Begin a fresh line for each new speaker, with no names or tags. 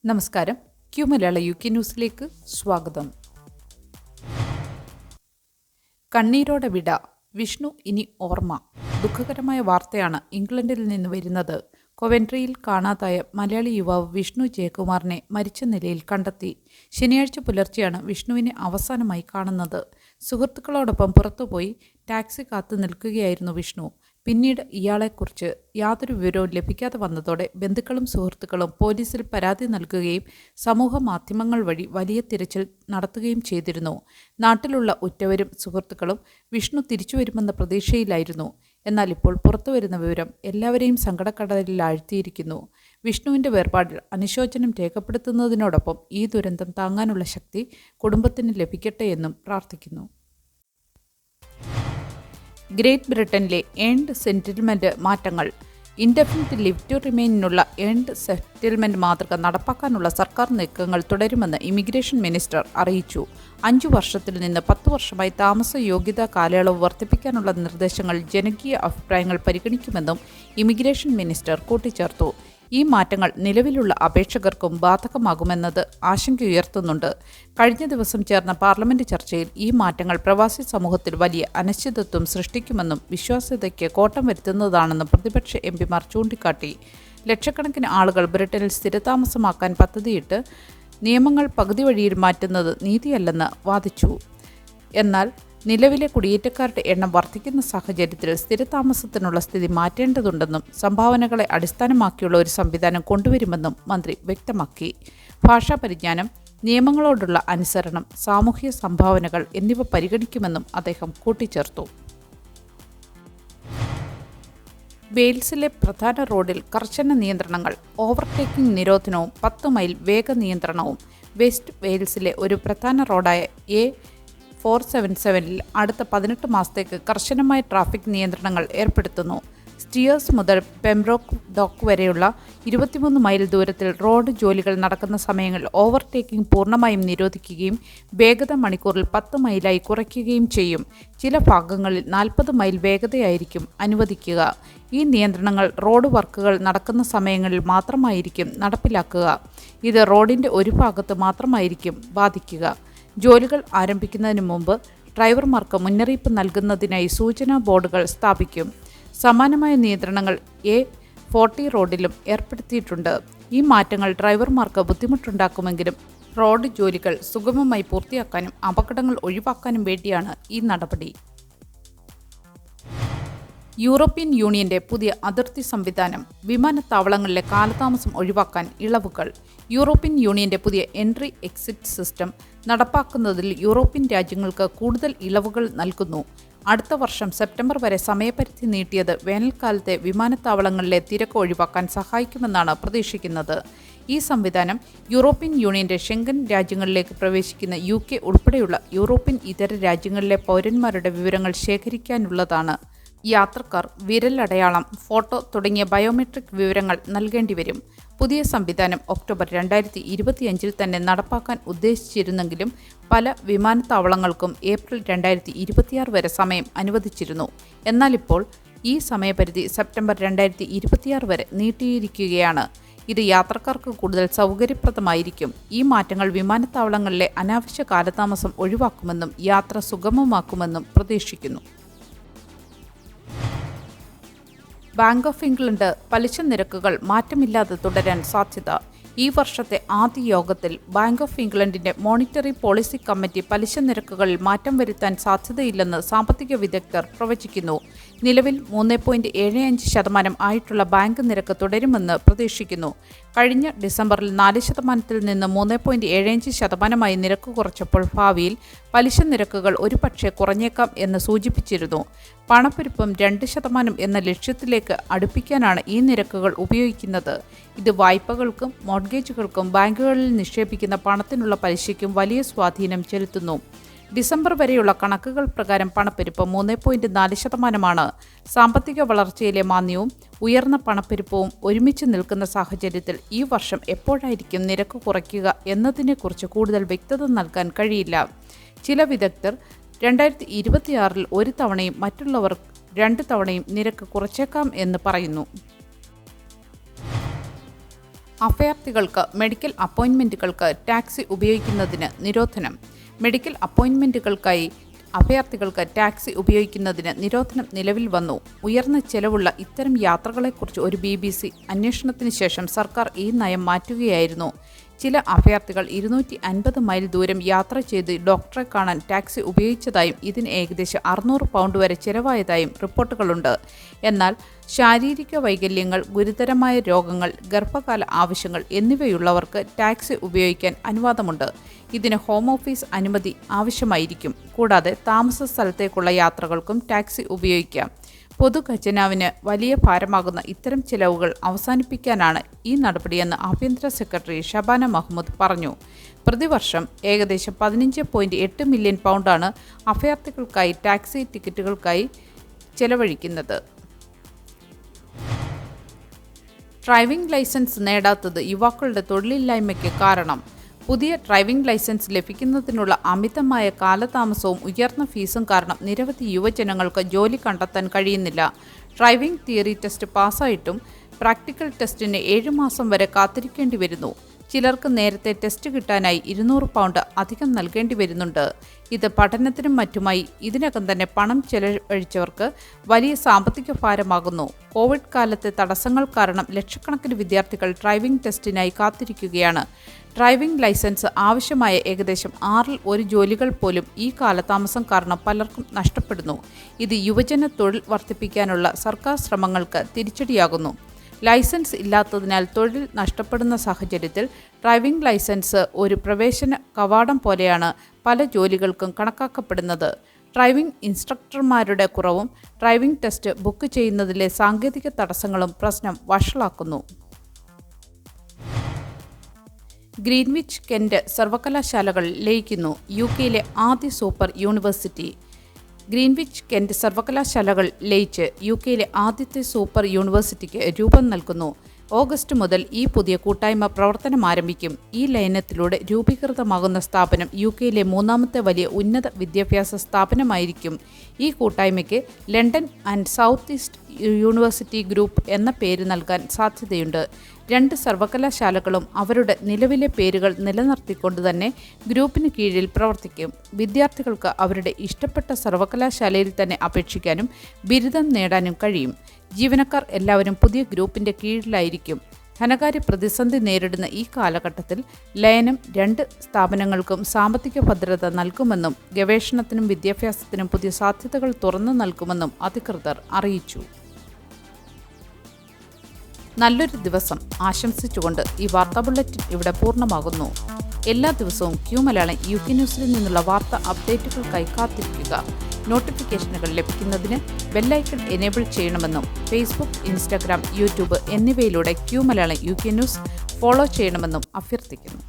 നമസ്കാരം. മലയാള UK ന്യൂസിലേക്ക് സ്വാഗതം. കണ്ണീരോടെ വിട, വിഷ്ണു ഇനി ഓർമ്മ. ദുഃഖകരമായ വാർത്തയാണ് ഇംഗ്ലണ്ടിൽ നിന്ന് വരുന്നത്. കൊവെൻട്രിയിൽ കാണാതായ മലയാളി യുവാവ് വിഷ്ണു ജയകുമാറിനെ മരിച്ച നിലയിൽ കണ്ടെത്തി. ശനിയാഴ്ച പുലർച്ചെയാണ് വിഷ്ണുവിനെ അവസാനമായി കാണുന്നത്. സുഹൃത്തുക്കളോടൊപ്പം പുറത്തുപോയി ടാക്സി കാത്തു നിൽക്കുകയായിരുന്നു വിഷ്ണു. പിന്നീട് ഇയാളെക്കുറിച്ച് യാതൊരു വിവരവും ലഭിക്കാതെ വന്നതോടെ ബന്ധുക്കളും സുഹൃത്തുക്കളും പോലീസിൽ പരാതി നൽകുകയും സമൂഹ മാധ്യമങ്ങൾ വഴി വലിയ തിരച്ചിൽ നടത്തുകയും ചെയ്തിരുന്നു. നാട്ടിലുള്ള ഉറ്റവരും സുഹൃത്തുക്കളും വിഷ്ണു തിരിച്ചുവരുമെന്ന പ്രതീക്ഷയിലായിരുന്നു. എന്നാൽ ഇപ്പോൾ പുറത്തുവരുന്ന വിവരം എല്ലാവരെയും സങ്കടക്കടലിൽ ആഴ്ത്തിയിരിക്കുന്നു. വിഷ്ണുവിൻ്റെ വേർപാടിൽ അനുശോചനം രേഖപ്പെടുത്തുന്നതിനോടൊപ്പം ഈ ദുരന്തം താങ്ങാനുള്ള ശക്തി കുടുംബത്തിന് ലഭിക്കട്ടെ എന്നും പ്രാർത്ഥിക്കുന്നു. ഗ്രേറ്റ് ബ്രിട്ടനിലെ ഏൺഡ് സെറ്റിൽമെൻറ്റ് മാറ്റങ്ങൾ. ഇൻഡെഫിനിറ്റ് ലിവ് ടു റിമെയിനിനുള്ള ഏൺഡ് സെറ്റിൽമെൻറ്റ് മാതൃക നടപ്പാക്കാനുള്ള സർക്കാർ നീക്കങ്ങൾ തുടരുമെന്ന് ഇമിഗ്രേഷൻ മിനിസ്റ്റർ അറിയിച്ചു. 5 വർഷത്തിൽ നിന്ന് 10 വർഷമായി താമസ യോഗ്യതാ കാലയളവ് വർദ്ധിപ്പിക്കാനുള്ള നിർദ്ദേശങ്ങൾ ജനകീയ അഭിപ്രായങ്ങൾ പരിഗണിക്കുമെന്നും ഇമിഗ്രേഷൻ മിനിസ്റ്റർ കൂട്ടിച്ചേർത്തു. ഈ മാറ്റങ്ങൾ നിലവിലുള്ള അപേക്ഷകർക്കും ബാധകമാകുമെന്നത് ആശങ്കയുയർത്തുന്നുണ്ട്. കഴിഞ്ഞ ദിവസം ചേർന്ന പാർലമെന്റ് ചർച്ചയിൽ ഈ മാറ്റങ്ങൾ പ്രവാസി സമൂഹത്തിൽ വലിയ അനിശ്ചിതത്വം സൃഷ്ടിക്കുമെന്നും വിശ്വാസ്യതയ്ക്ക് കോട്ടം വരുത്തുന്നതാണെന്നും പ്രതിപക്ഷ എംപിമാർ ചൂണ്ടിക്കാട്ടി. ലക്ഷക്കണക്കിന് ആളുകൾ ബ്രിട്ടനിൽ സ്ഥിരതാമസമാക്കാൻ പദ്ധതിയിട്ട് നിയമങ്ങൾ പകുതി വഴിയിൽ മാറ്റുന്നത് നീതിയല്ലെന്ന് വാദിച്ചു. എന്നാൽ നിലവിലെ കുടിയേറ്റക്കാരുടെ എണ്ണം വർദ്ധിക്കുന്ന സാഹചര്യത്തിൽ സ്ഥിരതാമസത്തിനുള്ള സ്ഥിതി മാറ്റേണ്ടതുണ്ടെന്നും സംഭാവനകളെ അടിസ്ഥാനമാക്കിയുള്ള ഒരു സംവിധാനം കൊണ്ടുവരുമെന്നും മന്ത്രി വ്യക്തമാക്കി. ഭാഷാ പരിജ്ഞാനം, നിയമങ്ങളോടുള്ള അനുസരണം, സാമൂഹ്യ സംഭാവനകൾ എന്നിവ പരിഗണിക്കുമെന്നും അദ്ദേഹം കൂട്ടിച്ചേർത്തു. വെയിൽസിലെ പ്രധാന റോഡിൽ കർശന നിയന്ത്രണങ്ങൾ. ഓവർടേക്കിംഗ് നിരോധനവും 10 മൈൽ വേഗ നിയന്ത്രണവും. വെസ്റ്റ് വെയിൽസിലെ ഒരു പ്രധാന റോഡായ A477 അടുത്ത 18 മാസത്തേക്ക് കർശനമായ ട്രാഫിക് നിയന്ത്രണങ്ങൾ ഏർപ്പെടുത്തുന്നു. സ്റ്റിയേഴ്സ് മുതൽ പെംബ്രോക്ക് ഡോക്ക് വരെയുള്ള 23 മൈൽ ദൂരത്തിൽ റോഡ് ജോലികൾ നടക്കുന്ന സമയങ്ങളിൽ ഓവർടേക്കിംഗ് പൂർണ്ണമായും നിരോധിക്കുകയും വേഗത മണിക്കൂറിൽ 10 മൈലായി കുറയ്ക്കുകയും ചെയ്യും. ചില ഭാഗങ്ങളിൽ 40 മൈൽ വേഗതയായിരിക്കും അനുവദിക്കുക. ഈ നിയന്ത്രണങ്ങൾ റോഡ് വർക്കുകൾ നടക്കുന്ന സമയങ്ങളിൽ മാത്രമായിരിക്കും നടപ്പിലാക്കുക. ഇത് റോഡിൻ്റെ ഒരു ഭാഗത്ത് മാത്രമായിരിക്കും ബാധിക്കുക. ജോലികൾ ആരംഭിക്കുന്നതിന് മുമ്പ് ഡ്രൈവർമാർക്ക് മുന്നറിയിപ്പ് നൽകുന്നതിനായി സൂചനാ ബോർഡുകൾ സ്ഥാപിക്കും. സമാനമായ നിയന്ത്രണങ്ങൾ A40 റോഡിലും ഏർപ്പെടുത്തിയിട്ടുണ്ട്. ഈ മാറ്റങ്ങൾ ഡ്രൈവർമാർക്ക് ബുദ്ധിമുട്ടുണ്ടാക്കുമെങ്കിലും റോഡ് ജോലികൾ സുഗമമായി പൂർത്തിയാക്കാനും അപകടങ്ങൾ ഒഴിവാക്കാനും വേണ്ടിയാണ് ഈ നടപടി. യൂറോപ്യൻ യൂണിയന്റെ പുതിയ അതിർത്തി സംവിധാനം. വിമാനത്താവളങ്ങളിലെ കാലതാമസം ഒഴിവാക്കാൻ ഇളവുകൾ. യൂറോപ്യൻ യൂണിയന്റെ പുതിയ എൻട്രി എക്സിറ്റ് സിസ്റ്റം നടപ്പാക്കുന്നതിൽ യൂറോപ്യൻ രാജ്യങ്ങൾക്ക് കൂടുതൽ ഇളവുകൾ നൽകുന്നു. അടുത്ത വർഷം സെപ്റ്റംബർ വരെ സമയപരിധി നീട്ടിയത് വേനൽക്കാലത്തെ വിമാനത്താവളങ്ങളിലെ തിരക്ക് ഒഴിവാക്കാൻ സഹായിക്കുമെന്നാണ് പ്രതീക്ഷിക്കുന്നത്. ഈ സംവിധാനം യൂറോപ്യൻ യൂണിയന്റെ ഷെങ്കൻ രാജ്യങ്ങളിലേക്ക് പ്രവേശിക്കുന്ന UK ഉൾപ്പെടെയുള്ള യൂറോപ്യൻ ഇതര രാജ്യങ്ങളിലെ പൗരന്മാരുടെ വിവരങ്ങൾ ശേഖരിക്കാനുള്ളതാണ്. യാത്രക്കാർ വിരലടയാളം, ഫോട്ടോ തുടങ്ങിയ ബയോമെട്രിക് വിവരങ്ങൾ നൽകേണ്ടി വരും. പുതിയ സംവിധാനം ഒക്ടോബർ 2025 തന്നെ നടപ്പാക്കാൻ ഉദ്ദേശിച്ചിരുന്നെങ്കിലും പല വിമാനത്താവളങ്ങൾക്കും ഏപ്രിൽ 2026 വരെ സമയം അനുവദിച്ചിരുന്നു. എന്നാലിപ്പോൾ ഈ സമയപരിധി സെപ്റ്റംബർ 2026 വരെ നീട്ടിയിരിക്കുകയാണ്. ഇത് യാത്രക്കാർക്ക് കൂടുതൽ സൗകര്യപ്രദമായിരിക്കും. ഈ മാറ്റങ്ങൾ വിമാനത്താവളങ്ങളിലെ അനാവശ്യ കാലതാമസം ഒഴിവാക്കുമെന്നും യാത്ര സുഗമമാക്കുമെന്നും പ്രതീക്ഷിക്കുന്നു. ബാങ്ക് ഓഫ് ഇംഗ്ലണ്ട് പലിശ നിരക്കുകൾ മാറ്റമില്ലാതെ തുടരാൻ സാധ്യത. ഈ വർഷത്തെ ആദ്യ യോഗത്തിൽ ബാങ്ക് ഓഫ് ഇംഗ്ലണ്ടിന്റെ മോണിറ്ററി പോളിസി കമ്മിറ്റി പലിശ നിരക്കുകളിൽ മാറ്റം വരുത്താൻ സാധ്യതയില്ലെന്ന് സാമ്പത്തിക വിദഗ്ധർ പ്രവചിക്കുന്നു. നിലവിൽ 3.75% ആയിട്ടുള്ള ബാങ്ക് നിരക്ക് തുടരുമെന്ന് പ്രതീക്ഷിക്കുന്നു. കഴിഞ്ഞ ഡിസംബറിൽ 4% നിന്ന് 3.75% നിരക്ക് കുറച്ചപ്പോൾ ഭാവിയിൽ പലിശ നിരക്കുകൾ ഒരുപക്ഷെ കുറഞ്ഞേക്കാം എന്ന് സൂചിപ്പിച്ചിരുന്നു. പണപ്പെരുപ്പം 2% എന്ന ലക്ഷ്യത്തിലേക്ക് അടുപ്പിക്കാനാണ് ഈ നിരക്കുകൾ ഉപയോഗിക്കുന്നത്. ഇത് വായ്പകൾക്കും മോർഗേജുകൾക്കും ബാങ്കുകളിൽ നിക്ഷേപിക്കുന്ന പണത്തിനുള്ള പലിശയ്ക്കും വലിയ സ്വാധീനം ചെലുത്തുന്നു. ഡിസംബർ വരെയുള്ള കണക്കുകൾ പ്രകാരം പണപ്പെരുപ്പം 3.4%. സാമ്പത്തിക വളർച്ചയിലെ മാന്ദ്യവും ഉയർന്ന പണപ്പെരുപ്പവും ഒരുമിച്ച് നിൽക്കുന്ന സാഹചര്യത്തിൽ ഈ വർഷം എപ്പോഴായിരിക്കും നിരക്ക് കുറയ്ക്കുക എന്നതിനെക്കുറിച്ച് കൂടുതൽ വ്യക്തത നൽകാൻ കഴിയില്ല. ചില വിദഗ്ധർ 2026 ഒരു തവണയും മറ്റുള്ളവർ 2 തവണയും നിരക്ക് കുറച്ചേക്കാം എന്ന് പറയുന്നു. അഭയാർത്ഥികൾക്ക് മെഡിക്കൽ അപ്പോയിന്റ്മെന്റുകൾക്ക് ടാക്സി ഉപയോഗിക്കുന്നതിന് നിരോധനം. മെഡിക്കൽ അപ്പോയിന്റ്മെന്റുകൾക്കായി അഭയാർത്ഥികൾക്ക് ടാക്സി ഉപയോഗിക്കുന്നതിന് നിരോധനം നിലവിൽ വന്നു. ഉയർന്ന ചെലവുള്ള ഇത്തരം യാത്രകളെക്കുറിച്ച് ഒരു BBC അന്വേഷണത്തിന് ശേഷം സർക്കാർ ഈ നയം മാറ്റുകയായിരുന്നു. ചില അഭയാർത്ഥികൾ 250 മൈൽ ദൂരം യാത്ര ചെയ്ത് ഡോക്ടറെ കാണാൻ ടാക്സി ഉപയോഗിച്ചതായും ഇതിന് ഏകദേശം 600 പൗണ്ട് വരെ ചെലവായതായും റിപ്പോർട്ടുകളുണ്ട്. എന്നാൽ ശാരീരിക വൈകല്യങ്ങൾ, ഗുരുതരമായ രോഗങ്ങൾ, ഗർഭകാല ആവശ്യങ്ങൾ എന്നിവയുള്ളവർക്ക് ടാക്സി ഉപയോഗിക്കാൻ അനുവാദമുണ്ട്. ഇതിന് ഹോം ഓഫീസ് അനുമതി ആവശ്യമായിരിക്കും. കൂടാതെ താമസ സ്ഥലത്തേക്കുള്ള യാത്രകൾക്കും ടാക്സി ഉപയോഗിക്കാം. പൊതുഖജനാവിന് വലിയ ഭാരമാകുന്ന ഇത്തരം ചിലവുകൾ അവസാനിപ്പിക്കാനാണ് ഈ നടപടിയെന്ന് ആഭ്യന്തര സെക്രട്ടറി ഷബാന മഹ്മൂദ് പറഞ്ഞു. പ്രതിവർഷം ഏകദേശം 15.8 മില്യൺ പൗണ്ടാണ് അഭയാർത്ഥികൾക്കായി ടാക്സി ടിക്കറ്റുകൾക്കായി ചെലവഴിക്കുന്നത്. ഡ്രൈവിംഗ് ലൈസൻസ് നേടാത്തത് യുവാക്കളുടെ തൊഴിലില്ലായ്മയ്ക്ക് കാരണം. പുതിയ ഡ്രൈവിംഗ് ലൈസൻസ് ലഭിക്കുന്നതിനുള്ള അമിതമായ കാലതാമസവും ഉയർന്ന ഫീസും കാരണം നിരവധി യുവജനങ്ങൾക്ക് ജോലി കണ്ടെത്താൻ കഴിയുന്നില്ല. ഡ്രൈവിംഗ് തിയറി ടെസ്റ്റ് പാസ്സായിട്ടും പ്രാക്ടിക്കൽ ടെസ്റ്റിന് 7 മാസം വരെ കാത്തിരിക്കേണ്ടി വരുന്നു. ചിലർക്ക് നേരത്തെ ടെസ്റ്റ് കിട്ടാനായി 200 പൗണ്ട് അധികം നൽകേണ്ടി വരുന്നുണ്ട്. ഇത് പഠനത്തിനും മറ്റുമായി ഇതിനകം തന്നെ പണം ചെലവഴിച്ചവർക്ക് വലിയ സാമ്പത്തിക ഭാരമാകുന്നു. കോവിഡ് കാലത്തെ തടസ്സങ്ങൾ കാരണം ലക്ഷക്കണക്കിന് വിദ്യാർത്ഥികൾ ഡ്രൈവിംഗ് ടെസ്റ്റിനായി കാത്തിരിക്കുകയാണ്. ഡ്രൈവിംഗ് ലൈസൻസ് ആവശ്യമായ ഏകദേശം 6ൽ 1 ജോലികൾ പോലും ഈ കാലതാമസം കാരണം പലർക്കും നഷ്ടപ്പെടുന്നു. ഇത് യുവജന തൊഴിൽ വർദ്ധിപ്പിക്കാനുള്ള സർക്കാർ ശ്രമങ്ങൾക്ക് തിരിച്ചടിയാകുന്നു. ലൈസൻസ് ഇല്ലാത്തതിനാൽ തൊഴിൽ നഷ്ടപ്പെടുന്ന സാഹചര്യത്തിൽ ഡ്രൈവിംഗ് ലൈസൻസ് ഒരു പ്രവേശന കവാടം പോലെയാണ് പല ജോലികൾക്കും കണക്കാക്കപ്പെടുന്നത്. ഡ്രൈവിംഗ് ഇൻസ്ട്രക്ടർമാരുടെ കുറവും ഡ്രൈവിംഗ് ടെസ്റ്റ് ബുക്ക് ചെയ്യുന്നതിലെ സാങ്കേതിക തടസ്സങ്ങളും പ്രശ്നം വഷളാക്കുന്നു. ഗ്രീൻവിച്ച് കെന്റ് സർവകലാശാലകൾ ലയിക്കുന്നു. UK-യിലെ ആദ്യ സൂപ്പർ യൂണിവേഴ്സിറ്റി. ഗ്രീൻവിച്ച് കെന്റ് സർവകലാശാലകൾ ലയിച്ച് UK-യിലെ ആദ്യത്തെ സൂപ്പർ യൂണിവേഴ്സിറ്റിക്ക് രൂപം നൽകുന്നു. ഓഗസ്റ്റ് മുതൽ ഈ പുതിയ കൂട്ടായ്മ പ്രവർത്തനം ആരംഭിക്കും. ഈ ലയനത്തിലൂടെ രൂപീകൃതമാകുന്ന സ്ഥാപനം UK-യിലെ 3ാമത്തെ വലിയ ഉന്നത വിദ്യാഭ്യാസ സ്ഥാപനമായിരിക്കും. ഈ കൂട്ടായ്മയ്ക്ക് London and south east university group എന്ന പേര് നൽകാൻ സാധ്യതയുണ്ട്. 2 സർവകലാശാലകളും അവരുടെ നിലവിലെ പേരുകൾ നിലനിർത്തിക്കൊണ്ട് തന്നെ ഗ്രൂപ്പിന് കീഴിൽ പ്രവർത്തിക്കും. വിദ്യാർത്ഥികൾക്ക് അവരുടെ ഇഷ്ടപ്പെട്ട സർവകലാശാലയിൽ തന്നെ അപേക്ഷിക്കാനും ബിരുദം നേടാനും കഴിയും. ജീവനക്കാർ എല്ലാവരും പുതിയ ഗ്രൂപ്പിൻ്റെ കീഴിലായിരിക്കും. ധനകാര്യ പ്രതിസന്ധി നേരിടുന്ന ഈ കാലഘട്ടത്തിൽ ലയനം 2 സ്ഥാപനങ്ങൾക്കും സാമ്പത്തിക ഭദ്രത നൽകുമെന്നും ഗവേഷണത്തിനും വിദ്യാഭ്യാസത്തിനും പുതിയ സാധ്യതകൾ തുറന്നു നൽകുമെന്നും അധികൃതർ അറിയിച്ചു. നല്ലൊരു ദിവസം ആശംസിച്ചുകൊണ്ട് ഈ വാർത്താ ബുള്ളറ്റിൻ ഇവിടെ പൂർണ്ണമാകുന്നു. എല്ലാ ദിവസവും Q മലയാളം UK ന്യൂസിൽ നിന്നുള്ള വാർത്താ അപ്ഡേറ്റുകൾക്കായി കാത്തിരിക്കുക. നോട്ടിഫിക്കേഷനുകൾ ലഭിക്കുന്നതിന് ബെല്ലൈക്കൺ എനേബിൾ ചെയ്യണമെന്നും ഫേസ്ബുക്ക്, ഇൻസ്റ്റാഗ്രാം, യൂട്യൂബ് എന്നിവയിലൂടെ Q Malayalam UK news follow ചെയ്യണമെന്നും അഭ്യർത്ഥിക്കുന്നു.